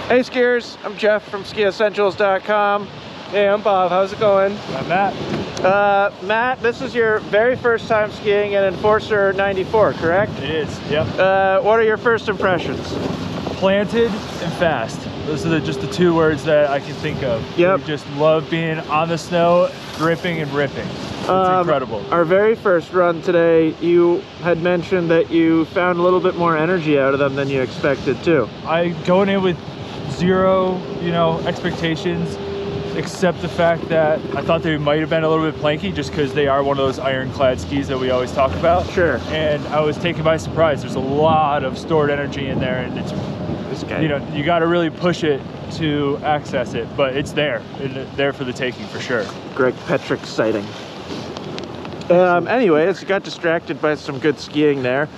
Hey skiers, I'm Jeff from skiessentials.com. Hey, I'm Bob. How's it going? I'm Matt. Matt, this is your very first time skiing an Enforcer 94, correct? It is, yep. What are your first impressions? Planted and fast. Those are just the two words that I can think of. Yep. We just love being on the snow, gripping and ripping. It's incredible. Our very first run today, you had mentioned that you found a little bit more energy out of them than you expected too. I going in with zero, expectations, except the fact that I thought they might have been a little bit planky just because they are one of those ironclad skis that we always talk about. Sure. And I was taken by surprise. There's a lot of stored energy in there, and it's, you got to really push it to access it, but it's there, there for the taking for sure. Greg Petrick sighting. Anyways, got distracted by some good skiing there.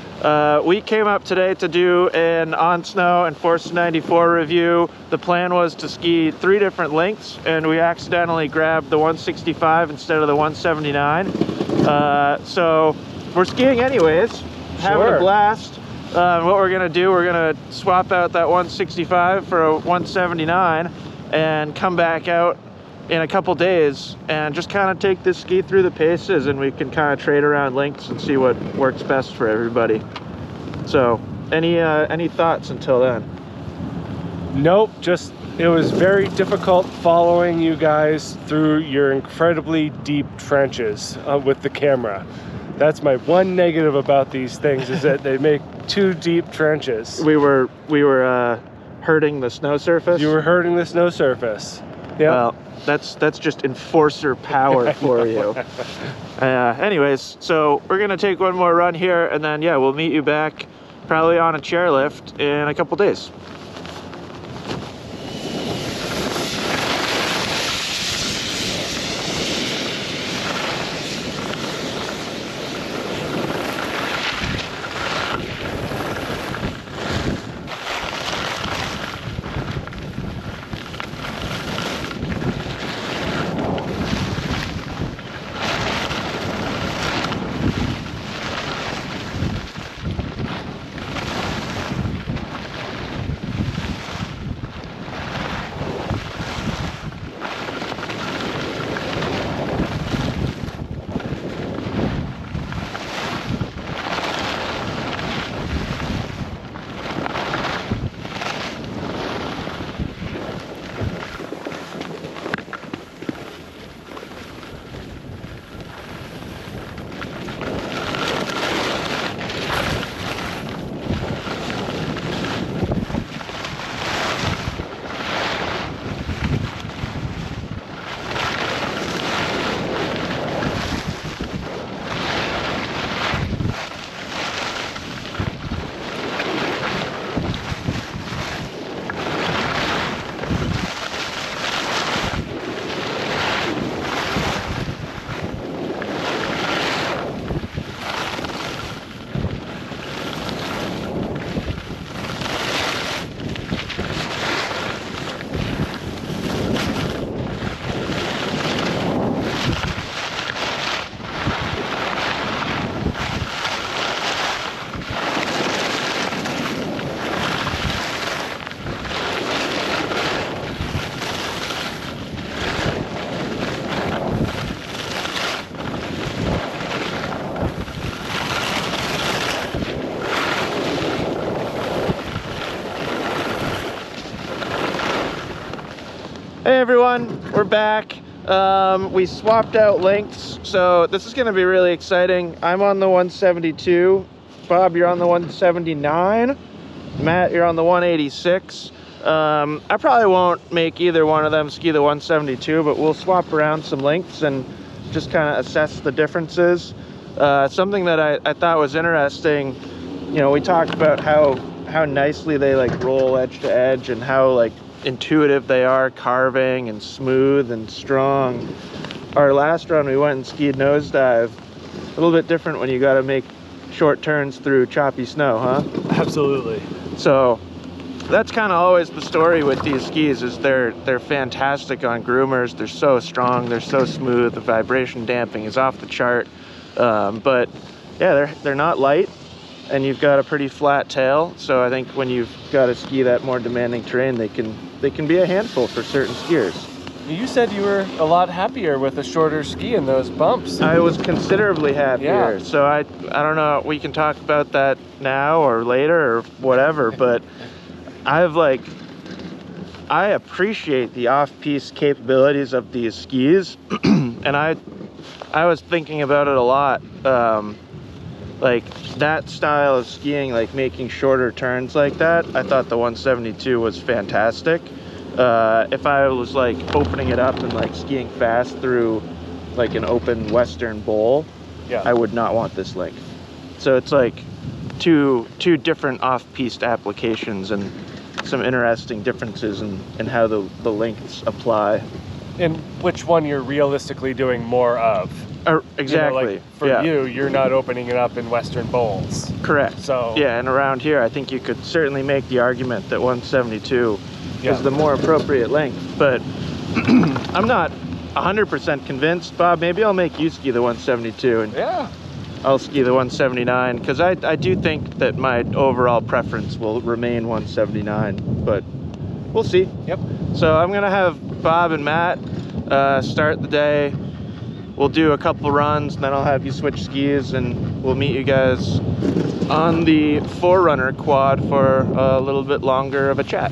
We came up today to do an on snow Enforcer 94 review. The plan was to ski 3 different lengths, and we accidentally grabbed the 165 instead of the 179. So we're skiing anyways, having a blast. What we're gonna do, we're gonna swap out that 165 for a 179 and come back out in a couple days and just kind of take this ski through the paces, and we can kind of trade around lengths and see what works best for everybody. So any thoughts until then? Nope, just it was very difficult following you guys through your incredibly deep trenches with the camera. That's my one negative about these things, is that they make too deep trenches. We were hurting the snow surface. You were hurting the snow surface. Yeah. Well, that's just Enforcer power for you. Anyways, so we're gonna take one more run here, and then yeah, we'll meet you back probably on a chairlift in a couple days. Hey everyone, we're back. We swapped out lengths, so this is going to be really exciting. I'm on the 172. Bob, you're on the 179. Matt, you're on the 186. I probably won't make either one of them ski the 172, but we'll swap around some lengths and just kind of assess the differences. Something that I thought was interesting, we talked about how nicely they like roll edge to edge and how like intuitive they are carving and smooth and strong. Our last run we went and skied nosedive. A little bit different when you got to make short turns through choppy snow, huh? Absolutely. So that's kind of always the story with these skis, is they're fantastic on groomers. They're so strong, they're so smooth, the vibration damping is off the chart. But yeah, they're not light. and you've got a pretty flat tail. So I think when you've got to ski that more demanding terrain, they can be a handful for certain skiers. You said you were a lot happier with a shorter ski in those bumps. I was considerably happier. Yeah. So I don't know, we can talk about that now or later or whatever, but I appreciate the off-piste capabilities of these skis. And I was thinking about it a lot. Like that style of skiing, like making shorter turns like that, I thought the 172 was fantastic. If I was like opening it up and like skiing fast through like an open western bowl, Yeah. I would not want this length. So it's like two different off-piste applications and some interesting differences in how the lengths apply. And which one you're realistically doing more of. Exactly. You know, like for yeah. you're not opening it up in western bowls. Correct. So yeah, and around here, I think you could certainly make the argument that 172 Yeah. is the more appropriate length. But I'm not 100% convinced. Bob, maybe I'll make you ski the 172 and yeah. I'll ski the 179, because I do think that my overall preference will remain 179, but we'll see. Yep. So I'm gonna have Bob and Matt start the day. We'll do a couple runs, and then I'll have you switch skis, and we'll meet you guys on the Forerunner quad for a little bit longer of a chat.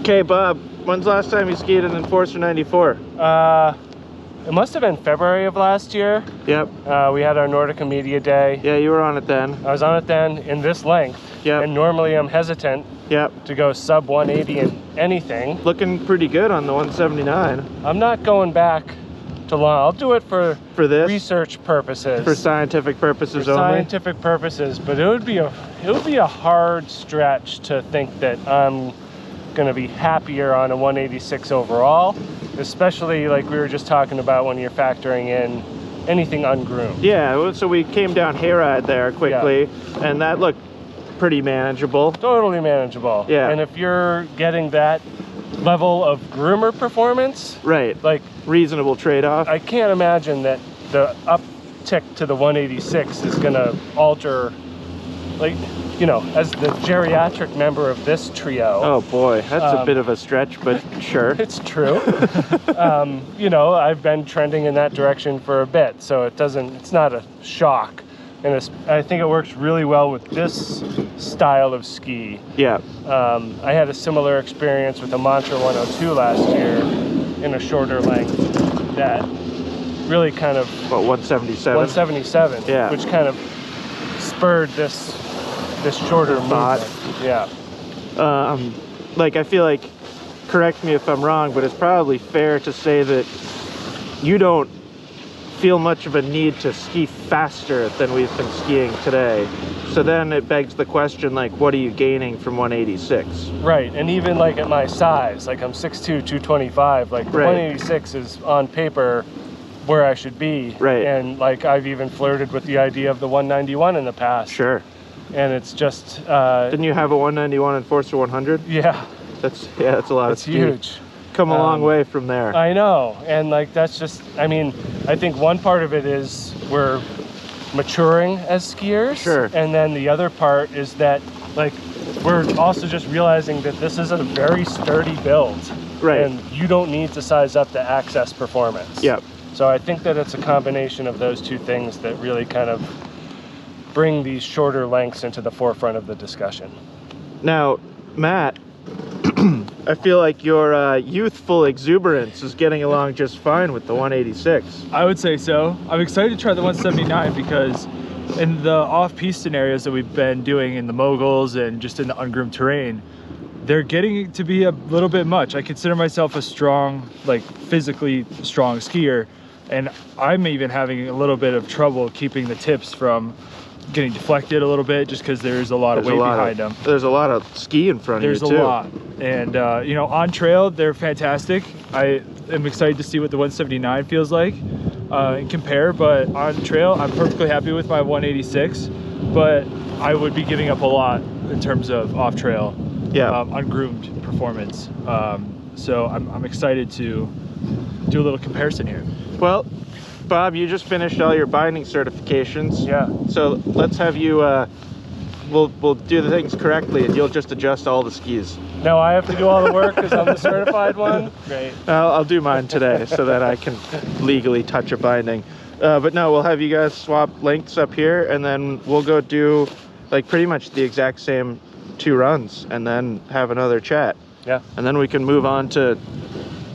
Okay, Bob, when's the last time you skied an Enforcer 94? It must have been February of last year. Yep. We had our Nordica Media Day. Yeah, you were on it then. I was on it then in this length. Yep. And normally I'm hesitant Yep. to go sub 180 in anything. Looking pretty good on the 179. I'm not going back to long. I'll do it for this? research purposes. For scientific purposes For only? scientific purposes, but it would be a hard stretch to think that I'm gonna be happier on a 186 overall, especially like we were just talking about when you're factoring in anything ungroomed. Yeah, well, so we came down hayride there quickly, and that looked pretty manageable. Totally manageable. Yeah. And if you're getting that level of groomer performance, Right, like reasonable trade-off. I can't imagine that the uptick to the 186 is gonna alter, like, you know, as the geriatric member of this trio. Oh boy, that's a bit of a stretch, but sure. It's true. You know, I've been trending in that direction for a bit, so it's not a shock. And I think it works really well with this style of ski. Yeah, I had a similar experience with a Mantra 102 last year in a shorter length that really kind of... what, 177? 177, Yeah. which kind of spurred this shorter thought. movement. Yeah. Like, I feel like, correct me if I'm wrong, but it's probably fair to say that you don't feel much of a need to ski faster than we've been skiing today. So then it begs the question, like, what are you gaining from 186? Right, and even like at my size, like I'm 6'2", 225, like Right. 186 is on paper where I should be. Right. And like I've even flirted with the idea of the 191 in the past. Sure. And it's just... Didn't you have a 191 Enforcer 100? yeah, That's a lot of it's speed. huge. Come a long way from there. I know, and like that's just, I mean, I think one part of it is we're maturing as skiers. Sure. And then the other part is that like we're also just realizing that this is a very sturdy build. Right. And you don't need to size up to access performance. Yep. So I think that it's a combination of those two things that really kind of bring these shorter lengths into the forefront of the discussion. Now, Matt, I feel like your youthful exuberance is getting along just fine with the 186. I would say so. I'm excited to try the 179 because in the off-piste scenarios that we've been doing in the moguls and just in the ungroomed terrain, they're getting to be a little bit much. I consider myself a strong, like physically strong skier, and I'm even having a little bit of trouble keeping the tips from getting deflected a little bit just because there's a lot of weight behind them. There's a lot of ski in front of you too. There's a lot. And you know, on trail, they're fantastic. I am excited to see what the 179 feels like and compare, but on trail, I'm perfectly happy with my 186, but I would be giving up a lot in terms of off trail, ungroomed performance. So I'm excited to do a little comparison here. Well, Bob, you just finished all your binding certifications. Yeah. So let's have you, we'll do the things correctly and you'll just adjust all the skis. No, I have to do all the work because I'm the certified one. Great. I'll do mine today so that I can legally touch a binding. But no, we'll have you guys swap lengths up here and then we'll go do like pretty much the exact same 2 runs and then have another chat. Yeah. And then we can move on to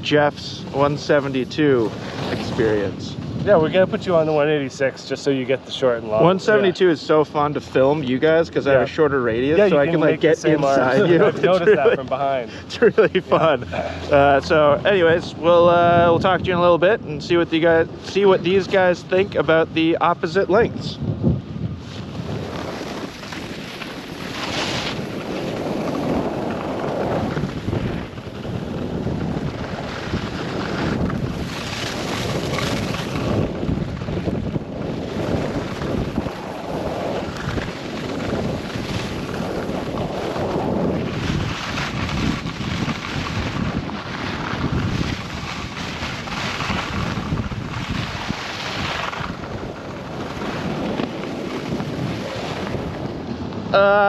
Jeff's 172 experience. Yeah, we're gonna put you on the 186 just so you get the short and long. 172 is so fun to film you guys because I have a shorter radius, so I can like get inside you. I've noticed that from behind. It's really fun. So, anyways, we'll talk to you in a little bit and see what these guys think about the opposite lengths.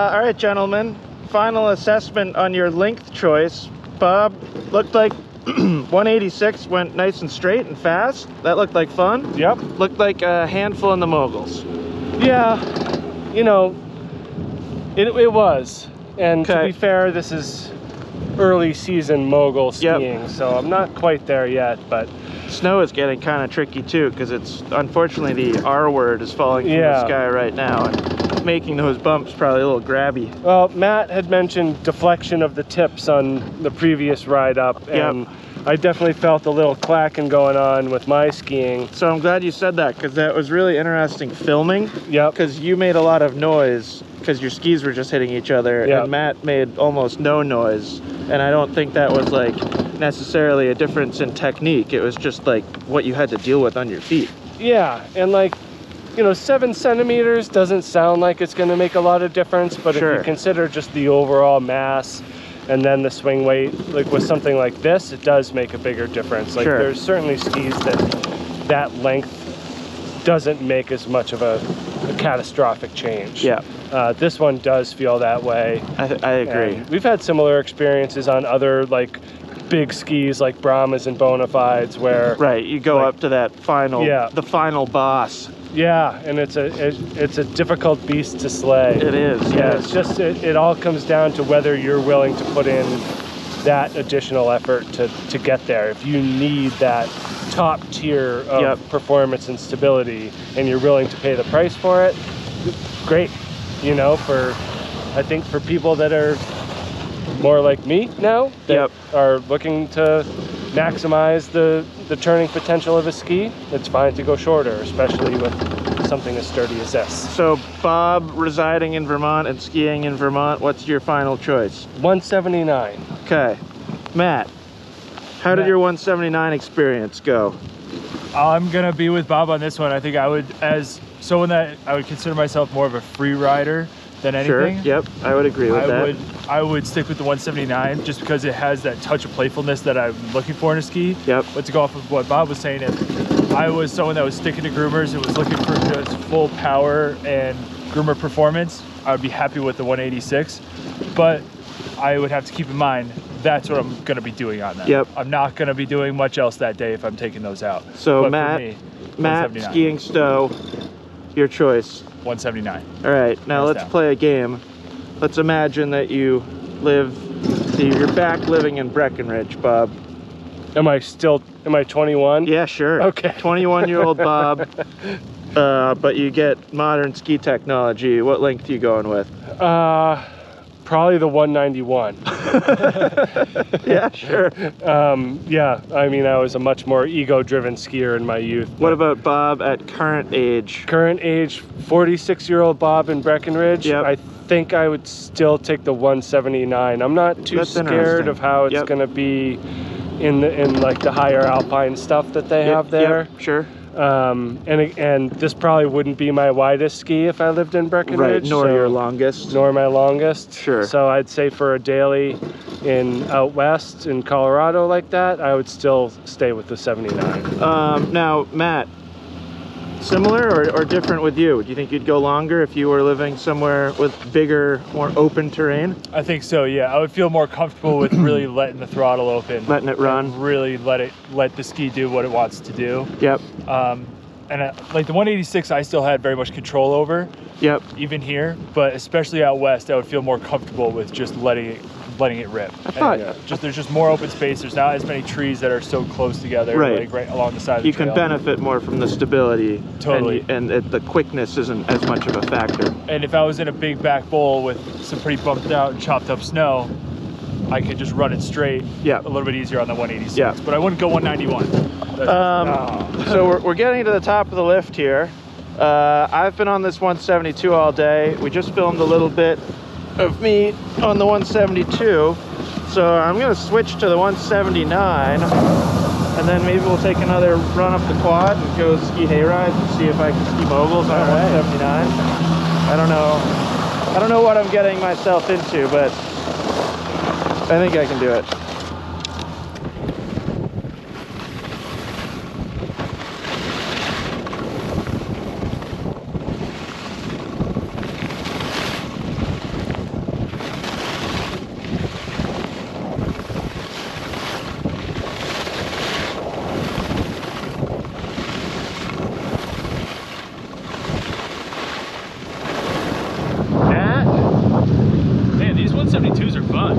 All right, gentlemen, final assessment on your length choice. Bob, looked like 186 went nice and straight and fast. That looked like fun. Yep. Looked like a handful in the moguls. Yeah, you know, it was. And to be fair, this is early season mogul skiing, so I'm not quite there yet, but snow is getting kind of tricky too because it's unfortunately the R word is falling from the sky right now and making those bumps probably a little grabby. Well, Matt had mentioned deflection of the tips on the previous ride up, and I definitely felt a little clacking going on with my skiing. So I'm glad you said that because that was really interesting filming. Yep. Because you made a lot of noise because your skis were just hitting each other, and Matt made almost no noise. And I don't think that was like necessarily a difference in technique. It was just like what you had to deal with on your feet. Yeah, and like, you know, 7 centimeters doesn't sound like it's going to make a lot of difference, but if you consider just the overall mass and then the swing weight, like with something like this, it does make a bigger difference. Like there's certainly skis that length doesn't make as much of a catastrophic change. Yeah. This one does feel that way. I agree. And we've had similar experiences on other like big skis like Brahmas and Bonafides where you go up to that final the final boss. Yeah, and it's a difficult beast to slay. It is. Yeah, it's just it all comes down to whether you're willing to put in that additional effort to get there. If you need that top tier of performance and stability and you're willing to pay the price for it, great. You know, I think for people that are more like me now, that are looking to maximize the turning potential of a ski, it's fine to go shorter, especially with something as sturdy as this. So Bob, residing in Vermont and skiing in Vermont, what's your final choice? 179. Okay. Matt, how did your 179 experience go? I'm gonna be with Bob on this one. I think I would, as someone that I would consider myself more of a free rider than anything. Sure, yep, I would agree with that. I would stick with the 179 just because it has that touch of playfulness that I'm looking for in a ski. Yep. But to go off of what Bob was saying, if I was someone that was sticking to groomers and was looking for just full power and groomer performance, I would be happy with the 186. But I would have to keep in mind that's what I'm going to be doing on that. Yep. I'm not going to be doing much else that day if I'm taking those out. So but Matt, skiing stow, your choice. 179. All right, now let's play a game. let's imagine that you're back living in Breckenridge, Bob. Am I 21? Yeah, sure. Okay. 21-year-old Bob, but you get modern ski technology. What length are you going with? Probably the 191. Yeah, sure. Yeah, I mean, I was a much more ego-driven skier in my youth. What about Bob at current age? Current age, 46-year-old Bob in Breckenridge. Yep. I think I would still take the 179. I'm not too That's scared interesting. of how it's Yep. going to be in like the higher alpine stuff that they have there. Yep, sure. And this probably wouldn't be my widest ski if I lived in Breckenridge. Right, nor your longest. Nor my longest. Sure. So I'd say for a daily out west in Colorado like that, I would still stay with the 79. Now, Matt, similar or different with you? Do you think you'd go longer if you were living somewhere with bigger, more open terrain? I think so, yeah. I would feel more comfortable with really letting the throttle open. Letting it run. And really let the ski do what it wants to do. Yep. Like the 186 I still had very much control over, Yep. even here, but especially out west, I would feel more comfortable with just letting it rip. I thought There's just more open space. There's not as many trees that are so close together, Right. like right along the side of the you trail. can benefit more from the stability. Totally. And the quickness isn't as much of a factor. And if I was in a big back bowl with some pretty bumped out and chopped up snow, I could just run it straight. Yeah. A little bit easier on the 186. Yeah. But I wouldn't go 191. So we're getting to the top of the lift here. I've been on this 172 all day. We just filmed a little bit of me on the 172. So I'm gonna switch to the 179, and then maybe we'll take another run up the quad and go ski hayrides and see if I can ski moguls on 179. I don't know what I'm getting myself into, but I think I can do it. Man, these 172s are fun.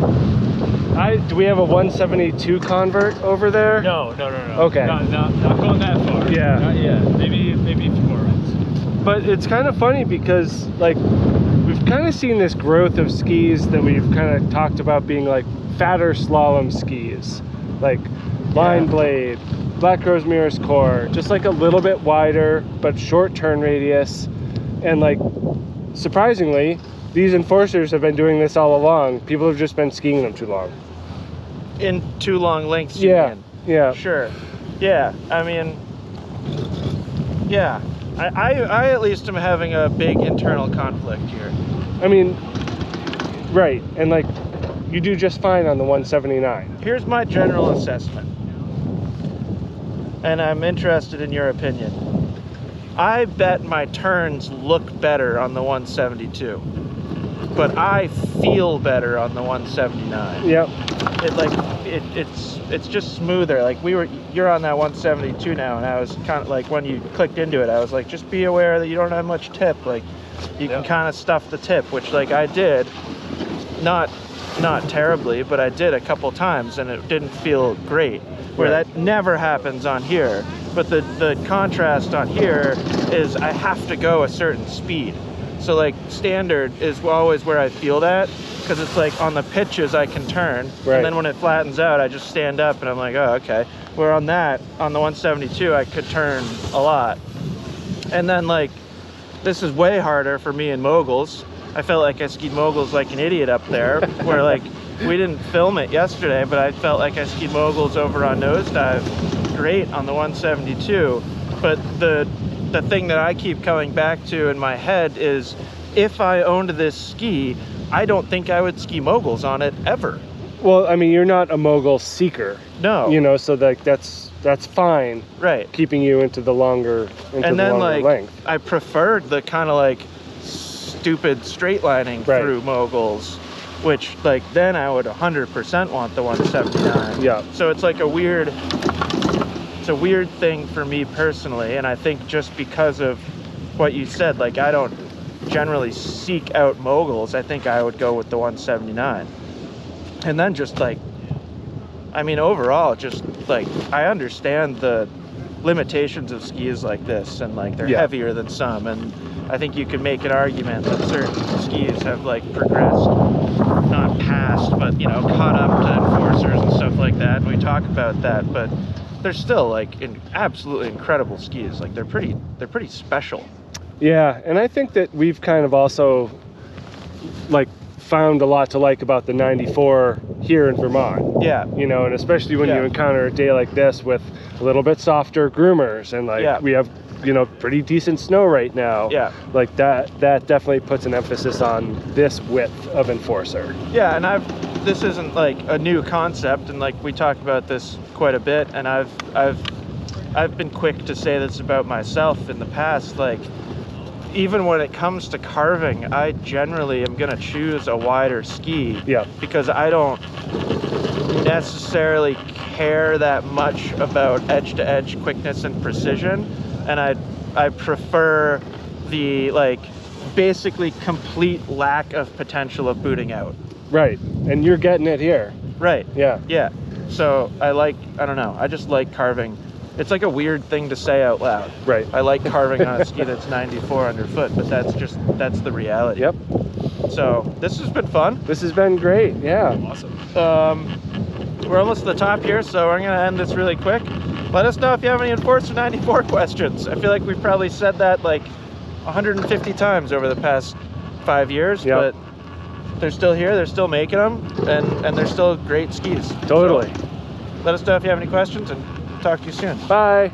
Do we have a 172 convert over there? No. Okay. Not going that far. Yeah. Not yet. Maybe a few more runs. But it's kind of funny because like we've kind of seen this growth of skis that we've kind of talked about being like fatter slalom skis, like Line Blade, Black Rose Mirrors Core, just like a little bit wider but short turn radius. And like surprisingly, these enforcers have been doing this all along. People have just been skiing them too long. In too long lengths, you mean? Yeah. Sure. Yeah, I mean, yeah. I at least am having a big internal conflict here. I mean, right. And like, you do just fine on the 179. Here's my general assessment, and I'm interested in your opinion. I bet my turns look better on the 172, but I feel better on the 179. Yep. It's just smoother. Like you're on that 172 now, and I was kind of like, when you clicked into it, I was like, just be aware that you don't have much tip. Like you can kind of stuff the tip, which like I did, not terribly, but I did a couple times, and it didn't feel great. Where that never happens on here. But the contrast on here is I have to go a certain speed. So like standard is always where I feel that, because it's like on the pitches I can turn, and then when it flattens out I just stand up and I'm like, oh, okay. Where on the 172 I could turn a lot. And then like this is way harder for me in moguls. I felt like I skied moguls like an idiot up there, where like we didn't film it yesterday, but I felt like I skied moguls over on nosedive great on the 172. But the thing that I keep coming back to in my head is, if I owned this ski, I don't think I would ski moguls on it ever. Well, I mean, you're not a mogul seeker. No. You know, so like that's fine. Right. Keeping you into the longer length. I preferred the kind of like stupid straight lining through moguls, which like then I would 100% want the 179. Yeah. So it's like a weird thing for me personally, and I think just because of what you said, like I don't generally seek out moguls, I think I would go with the 179. And then just like, I mean, overall, just like, I understand the limitations of skis like this, and like they're heavier than some, and I think you could make an argument that certain skis have like progressed, not past, but you know, caught up to enforcers and stuff like that, and we talk about that, but they're still like absolutely incredible skis. Like they're pretty special. Yeah, and I think that we've kind of also like found a lot to like about the 94 here in Vermont. Yeah. You know, and especially when you encounter a day like this with a little bit softer groomers, and like we have, you know, pretty decent snow right now. Yeah. Like that definitely puts an emphasis on this width of Enforcer. Yeah, and this isn't like a new concept, and like we talk about this quite a bit, and I've been quick to say this about myself in the past, like even when it comes to carving, I generally am gonna choose a wider ski. Yeah. Because I don't necessarily care that much about edge-to-edge quickness and precision, and I prefer the like basically complete lack of potential of booting out. Right, and you're getting it here. Right. Yeah. Yeah. So I don't know, I just like carving. It's like a weird thing to say out loud. Right. I like carving on a ski that's 94 underfoot, but that's the reality. Yep. So this has been fun. This has been great. Yeah. Awesome. We're almost to the top here, so I'm gonna end this really quick. Let us know if you have any Enforcer 94 questions. I feel like we've probably said that like 150 times over the past 5 years, but they're still here, they're still making them, and they're still great skis. Totally. So let us know if you have any questions, and talk to you soon. Bye.